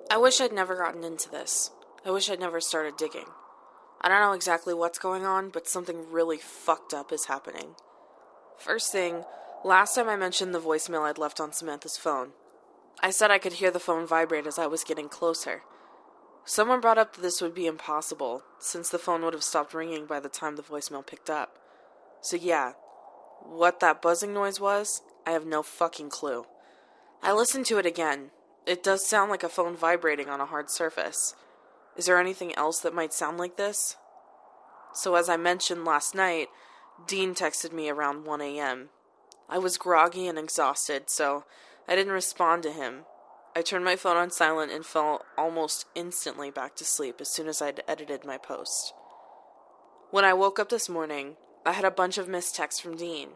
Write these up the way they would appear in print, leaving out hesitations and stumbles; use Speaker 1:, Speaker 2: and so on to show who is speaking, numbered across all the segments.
Speaker 1: I wish I'd never gotten into this. I wish I'd never started digging. I don't know exactly what's going on, but something really fucked up is happening. First thing, last time I mentioned the voicemail I'd left on Samantha's phone. I said I could hear the phone vibrate as I was getting closer. Someone brought up that this would be impossible, since the phone would have stopped ringing by the time the voicemail picked up. So yeah, what that buzzing noise was, I have no fucking clue. I listened to it again. It does sound like a phone vibrating on a hard surface. Is there anything else that might sound like this? So as I mentioned last night, Dean texted me around 1 a.m. I was groggy and exhausted, so I didn't respond to him. I turned my phone on silent and fell almost instantly back to sleep as soon as I'd edited my post. When I woke up this morning, I had a bunch of missed texts from Dean.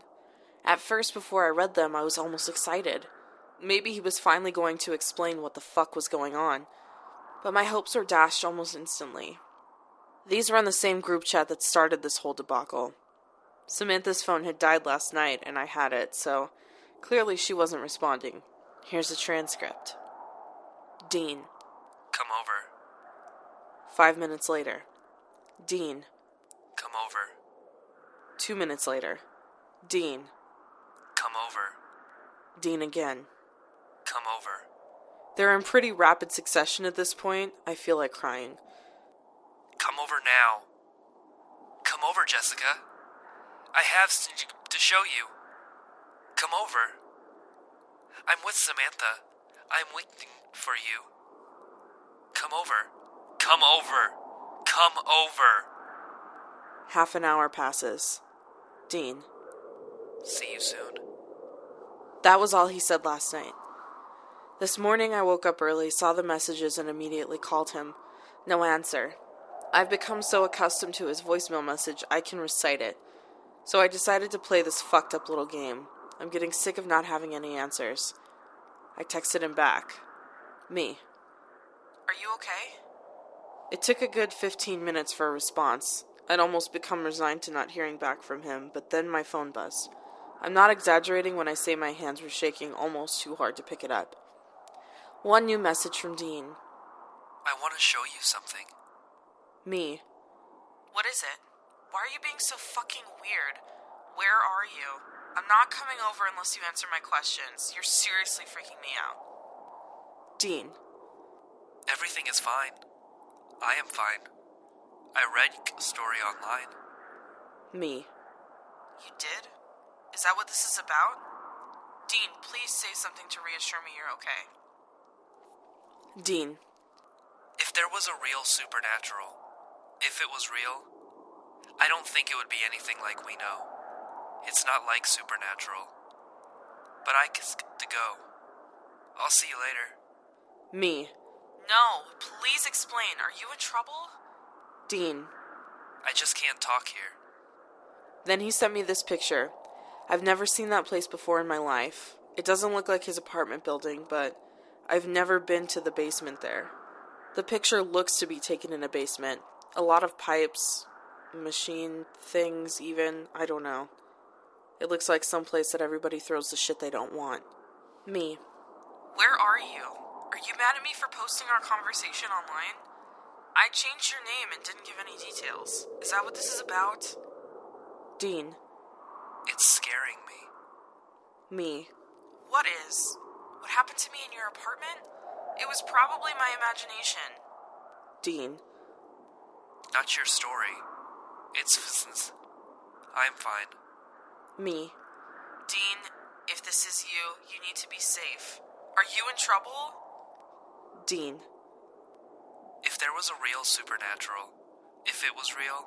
Speaker 1: At first, before I read them, I was almost excited. Maybe he was finally going to explain what the fuck was going on. But my hopes were dashed almost instantly. These were in the same group chat that started this whole debacle. Samantha's phone had died last night, and I had it, so clearly she wasn't responding. Here's a transcript. Dean.
Speaker 2: Come over.
Speaker 1: 5 minutes later. Dean.
Speaker 2: Come over.
Speaker 1: 2 minutes later. Dean.
Speaker 2: Come over.
Speaker 1: Dean again.
Speaker 2: Come over.
Speaker 1: They're in pretty rapid succession at this point. I feel like crying.
Speaker 2: Come over now. Come over, Jessica. I have to show you. Come over. I'm with Samantha. I'm waiting for you. Come over. Come over. Come over.
Speaker 1: Half an hour passes. Dean.
Speaker 2: See you soon.
Speaker 1: That was all he said last night. This morning I woke up early, saw the messages, and immediately called him. No answer. I've become so accustomed to his voicemail message, I can recite it. So I decided to play this fucked up little game. I'm getting sick of not having any answers. I texted him back. Me. Are you okay? It took a good 15 minutes for a response. I'd almost become resigned to not hearing back from him, but then my phone buzzed. I'm not exaggerating when I say my hands were shaking almost too hard to pick it up. One new message from Dean.
Speaker 2: I want to show you something.
Speaker 1: Me. What is it? Why are you being so fucking weird? Where are you? I'm not coming over unless you answer my questions. You're seriously freaking me out. Dean.
Speaker 2: Everything is fine. I am fine. I read a story online.
Speaker 1: Me. You did? Is that what this is about? Dean, please say something to reassure me you're okay. Dean.
Speaker 2: If there was a real supernatural, if it was real, I don't think it would be anything like we know. It's not like supernatural. But I have to go. I'll see you later.
Speaker 1: Me. No, please explain. Are you in trouble? Dean.
Speaker 2: I just can't talk here.
Speaker 1: Then he sent me this picture. I've never seen that place before in my life. It doesn't look like his apartment building, but I've never been to the basement there. The picture looks to be taken in a basement. A lot of pipes, machine things even, I don't know. It looks like someplace that everybody throws the shit they don't want. Me. Where are you? Are you mad at me for posting our conversation online? I changed your name and didn't give any details. Is that what this is about? Dean.
Speaker 2: It's scaring me.
Speaker 1: Me. What is? What happened to me in your apartment? It was probably my imagination. Dean.
Speaker 2: Not your story. It's... I'm fine.
Speaker 1: Me. Dean, if this is you, you need to be safe. Are you in trouble? Dean.
Speaker 2: If there was a real supernatural, if it was real,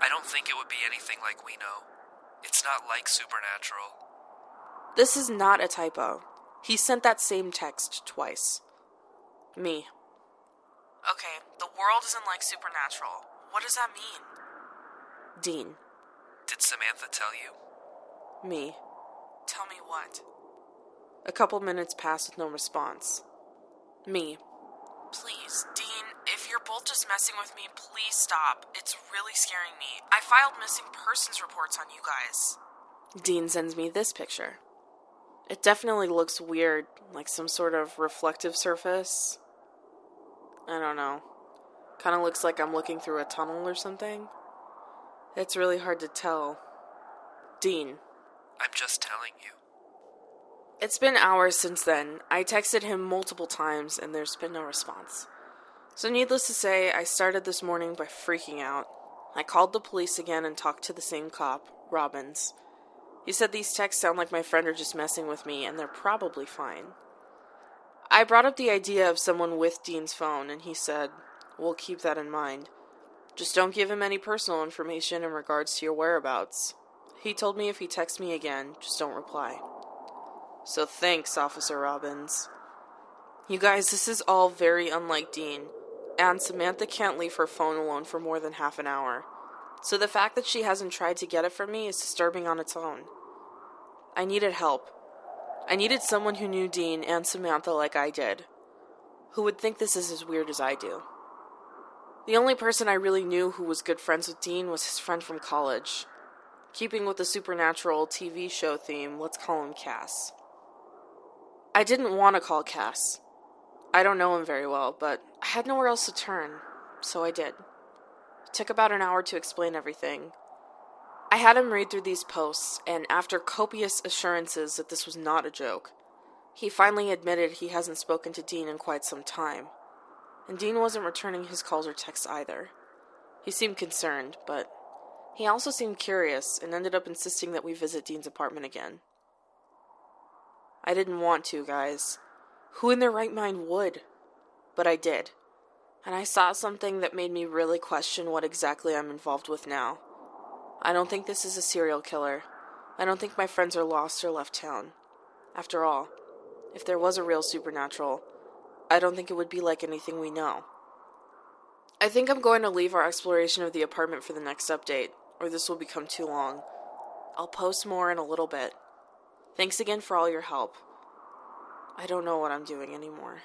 Speaker 2: I don't think it would be anything like we know. It's not like supernatural.
Speaker 1: This is not a typo. He sent that same text twice. Me. Okay, the world isn't like supernatural. What does that mean? Dean.
Speaker 2: Did Samantha tell you?
Speaker 1: Me. Tell me what? A couple minutes pass with no response. Me. Please, Dean, if you're both just messing with me, please stop. It's really scaring me. I filed missing persons reports on you guys. Dean sends me this picture. It definitely looks weird, like some sort of reflective surface. I don't know. Kind of looks like I'm looking through a tunnel or something. It's really hard to tell. Dean.
Speaker 2: I'm just telling you.
Speaker 1: It's been hours since then. I texted him multiple times and there's been no response. So needless to say, I started this morning by freaking out. I called the police again and talked to the same cop, Robbins. He said these texts sound like my friend are just messing with me and they're probably fine. I brought up the idea of someone with Dean's phone and he said, "We'll keep that in mind. Just don't give him any personal information in regards to your whereabouts." He told me if he texts me again, just don't reply. So thanks, Officer Robbins. You guys, this is all very unlike Dean, and Samantha can't leave her phone alone for more than half an hour. So the fact that she hasn't tried to get it from me is disturbing on its own. I needed help. I needed someone who knew Dean and Samantha like I did, who would think this is as weird as I do. The only person I really knew who was good friends with Dean was his friend from college. Keeping with the supernatural TV show theme, let's call him Cass. I didn't want to call Cass. I don't know him very well, but I had nowhere else to turn, so I did. It took about an hour to explain everything. I had him read through these posts, and after copious assurances that this was not a joke, he finally admitted he hasn't spoken to Dean in quite some time. And Dean wasn't returning his calls or texts either. He seemed concerned, but he also seemed curious and ended up insisting that we visit Dean's apartment again. I didn't want to, guys. Who in their right mind would? But I did. And I saw something that made me really question what exactly I'm involved with now. I don't think this is a serial killer. I don't think my friends are lost or left town. After all, if there was a real supernatural, I don't think it would be like anything we know. I think I'm going to leave our exploration of the apartment for the next update, or this will become too long. I'll post more in a little bit. Thanks again for all your help. I don't know what I'm doing anymore.